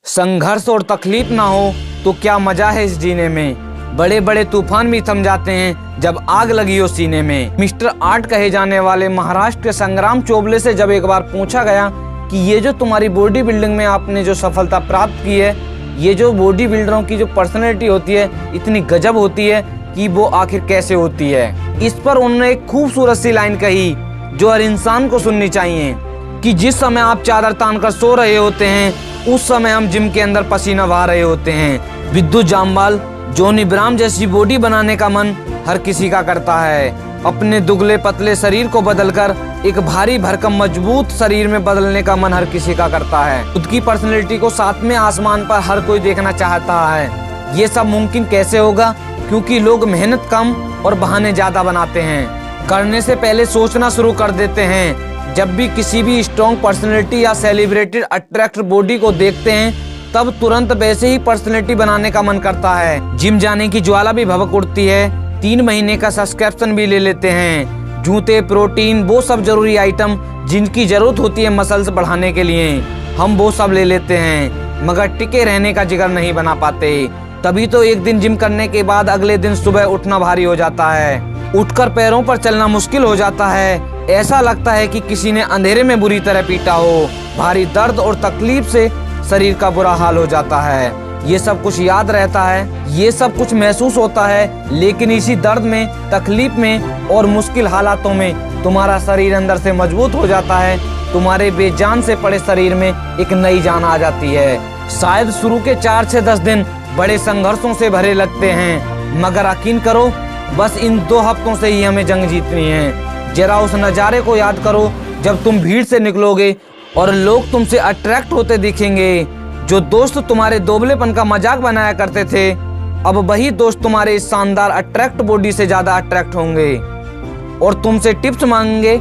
संघर्ष और तकलीफ ना हो तो क्या मजा है इस जीने में। बड़े बड़े तूफान भी थम जाते हैं जब आग लगी हो सीने में। मिस्टर आर्ट कहे जाने वाले महाराष्ट्र के संग्राम चोबले से जब एक बार पूछा गया कि ये जो तुम्हारी बॉडी बिल्डिंग में आपने जो सफलता प्राप्त की है, ये जो बॉडी बिल्डरों की जो पर्सनैलिटी होती है इतनी गजब होती है कि वो आखिर कैसे होती है। इस पर उन्होंने एक खूबसूरत सी लाइन कही जो हर इंसान को सुननी चाहिए कि जिस समय आप चादर तान कर सो रहे होते हैं उस समय हम जिम के अंदर पसीना बहा रहे होते हैं। विद्युत जामवाल, जॉन इब्राहिम जैसी बॉडी बनाने का मन हर किसी का करता है। अपने दुबले पतले शरीर को बदलकर एक भारी भरकम मजबूत शरीर में बदलने का मन हर किसी का करता है। खुद की पर्सनैलिटी को सातवें आसमान पर हर कोई देखना चाहता है। ये सब मुमकिन कैसे होगा? क्योंकि लोग मेहनत कम और बहाने ज्यादा बनाते हैं। करने से पहले सोचना शुरू कर देते हैं। जब भी किसी भी स्ट्रॉन्ग पर्सनैलिटी या सेलिब्रेटेड अट्रैक्टिव बॉडी को देखते हैं तब तुरंत वैसे ही पर्सनैलिटी बनाने का मन करता है। जिम जाने की ज्वाला भी भभक उठती है। 3 महीने का सब्सक्रिप्शन भी ले लेते हैं। जूते, प्रोटीन, वो सब जरूरी आइटम जिनकी जरूरत होती है मसल्स बढ़ाने के लिए, हम वो सब ले लेते हैं, मगर टिके रहने का जिगर नहीं बना पाते। तभी तो एक दिन जिम करने के बाद अगले दिन सुबह उठना भारी हो जाता है। उठकर पैरों पर चलना मुश्किल हो जाता है। ऐसा लगता है कि किसी ने अंधेरे में बुरी तरह पीटा हो। भारी दर्द और तकलीफ से शरीर का बुरा हाल हो जाता है। ये सब कुछ याद रहता है, ये सब कुछ महसूस होता है, लेकिन इसी दर्द में, तकलीफ में और मुश्किल हालातों में तुम्हारा शरीर अंदर से मजबूत हो जाता है। तुम्हारे बेजान से पड़े शरीर में एक नई जान आ जाती है। शायद शुरू के 4 से 10 दिन बड़े संघर्षों से भरे लगते हैं, मगर यकीन करो बस इन 2 हफ्तों से ही हमें जंग जीतनी है। जरा उस नज़ारे को याद करो जब तुम भीड़ से निकलोगे और लोग तुमसे अट्रैक्ट होते दिखेंगे। जो दोस्त तुम्हारे दोबलेपन का मजाक बनाया करते थे, अब वही दोस्त तुम्हारे इस शानदार अट्रैक्ट बॉडी से ज्यादा अट्रैक्ट होंगे और तुमसे टिप्स मांगेंगे।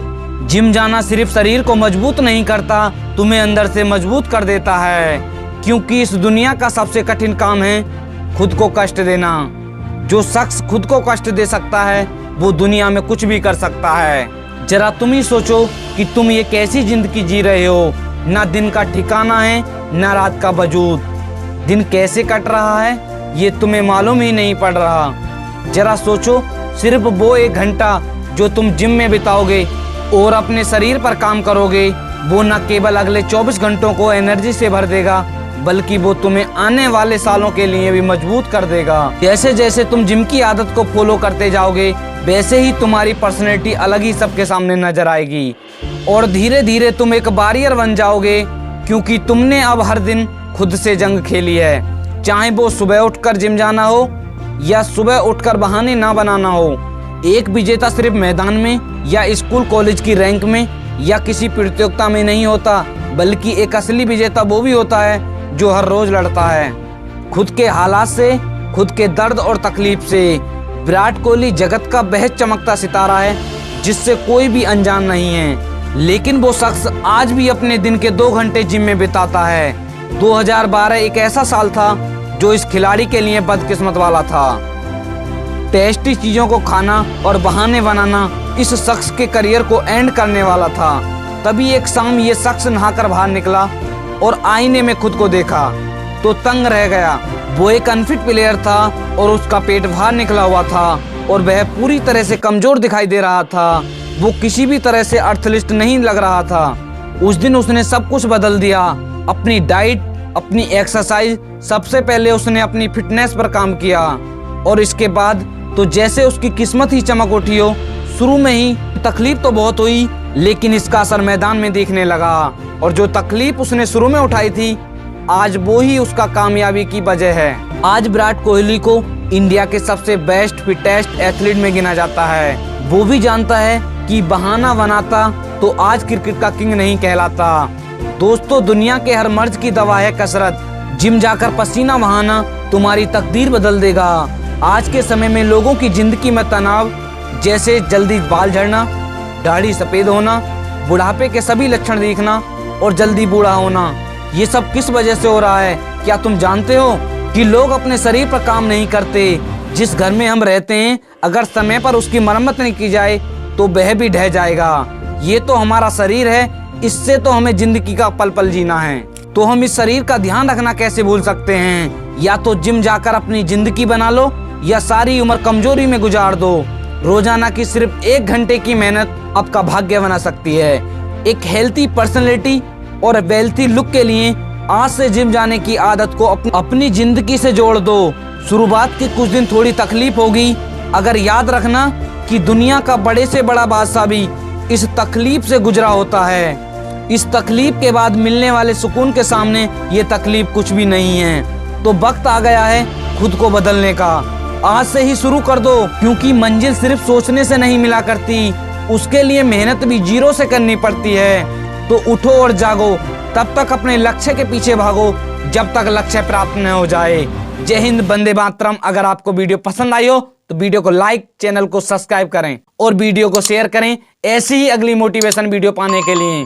जिम जाना सिर्फ शरीर को मजबूत नहीं करता, तुम्हें अंदर से मजबूत कर देता है। क्योंकि इस दुनिया का सबसे कठिन काम है खुद को कष्ट देना। जो शख्स खुद को कष्ट दे सकता है वो दुनिया में कुछ भी कर सकता है। जरा तुम ही सोचो कि तुम ये कैसी जिंदगी जी रहे हो। ना दिन का ठिकाना है, ना रात का वजूद। दिन कैसे कट रहा है ये तुम्हें मालूम ही नहीं पड़ रहा। जरा सोचो, सिर्फ वो 1 घंटा जो तुम जिम में बिताओगे और अपने शरीर पर काम करोगे, वो न केवल अगले 24 घंटों को एनर्जी से भर देगा, बल्कि वो तुम्हें आने वाले सालों के लिए भी मजबूत कर देगा। जैसे जैसे तुम जिम की आदत को फॉलो करते जाओगे वैसे ही तुम्हारी पर्सनैलिटी अलग ही सबके सामने नजर आएगी और धीरे धीरे तुम एक वॉरियर बन जाओगे। क्योंकि तुमने अब हर दिन खुद से जंग खेली है। चाहे वो सुबह उठकर जिम जाना हो या सुबह उठकर बहाने ना बनाना हो। एक विजेता सिर्फ मैदान में या स्कूल कॉलेज की रैंक में या किसी प्रतियोगिता में नहीं होता, बल्कि एक असली विजेता वो भी होता है जो हर रोज लड़ता है खुद के हालात से, खुद के दर्द और तकलीफ से। विराट कोहली जगत का बेहद चमकता सितारा है जिससे कोई भी अनजान नहीं है, लेकिन वो शख्स आज भी अपने दिन के 2 घंटे जिम में बिताता है। 2012 एक ऐसा साल था जो इस खिलाड़ी के लिए बदकिस्मत वाला था। टेस्टी चीजों को खाना और बहाने बनाना इस शख्स के करियर को एंड करने वाला था। तभी एक शाम ये शख्स नहाकर बाहर निकला और आईने में खुद को देखा तो तंग रह गया। वो एक अनफिट प्लेयर था और उसका पेट बाहर निकला हुआ था और वह पूरी तरह से कमजोर दिखाई दे रहा था। वो किसी भी तरह से अर्थलिस्ट नहीं लग रहा था। उस दिन उसने सब कुछ बदल दिया। अपनी डाइट, अपनी एक्सरसाइज, सबसे पहले उसने अपनी फिटनेस पर काम किया और इसके बाद तो जैसे उसकी किस्मत ही चमक उठी हो। शुरू में ही तकलीफ तो बहुत हुई, लेकिन इसका असर मैदान में दिखने लगा और जो तकलीफ उसने शुरू में उठाई थी आज वो ही उसका कामयाबी की वजह है। आज विराट कोहली को इंडिया के सबसे बेस्ट फिटेस्ट एथलीट में गिना जाता है। वो भी जानता है कि बहाना बनाता तो आज क्रिकेट का किंग नहीं कहलाता। दोस्तों, दुनिया के हर मर्ज की दवा है कसरत। जिम जाकर पसीना बहाना तुम्हारी तकदीर बदल देगा। आज के समय में लोगों की जिंदगी में तनाव, जैसे जल्दी बाल झड़ना, दाढ़ी सफेद होना, बुढ़ापे के सभी लक्षण दिखना और जल्दी बूढ़ा होना, ये सब किस वजह से हो रहा है? क्या तुम जानते हो कि लोग अपने शरीर पर काम नहीं करते। जिस घर में हम रहते हैं अगर समय पर उसकी मरम्मत नहीं की जाए तो वह भी ढह जाएगा। ये तो हमारा शरीर है, इससे तो हमें जिंदगी का पल पल जीना है। तो हम इस शरीर का ध्यान रखना कैसे भूल सकते हैं। या तो जिम जाकर अपनी जिंदगी बना लो या सारी उम्र कमजोरी में गुजार दो। रोजाना की सिर्फ 1 घंटे की मेहनत आपका भाग्य बना सकती है। एक हेल्थी पर्सनैलिटी और वेल्थी लुक के लिए आज से जिम जाने की आदत को अपनी जिंदगी से जोड़ दो। शुरुआत के कुछ दिन थोड़ी तकलीफ होगी, अगर याद रखना कि दुनिया का बड़े से बड़ा बादशाह भी इस तकलीफ से गुजरा होता है। इस तकलीफ के बाद मिलने वाले सुकून के सामने ये तकलीफ कुछ भी नहीं है। तो वक्त आ गया है खुद को बदलने का। आज से ही शुरू कर दो, क्योंकि मंजिल सिर्फ सोचने से नहीं मिला करती, उसके लिए मेहनत भी जीरो से करनी पड़ती है। तो उठो और जागो, तब तक अपने लक्ष्य के पीछे भागो जब तक लक्ष्य प्राप्त न हो जाए। जय हिंद, वंदे मातरम। अगर आपको वीडियो पसंद आई हो तो वीडियो को लाइक, चैनल को सब्सक्राइब करें और वीडियो को शेयर करें ऐसी ही अगली मोटिवेशन वीडियो पाने के लिए।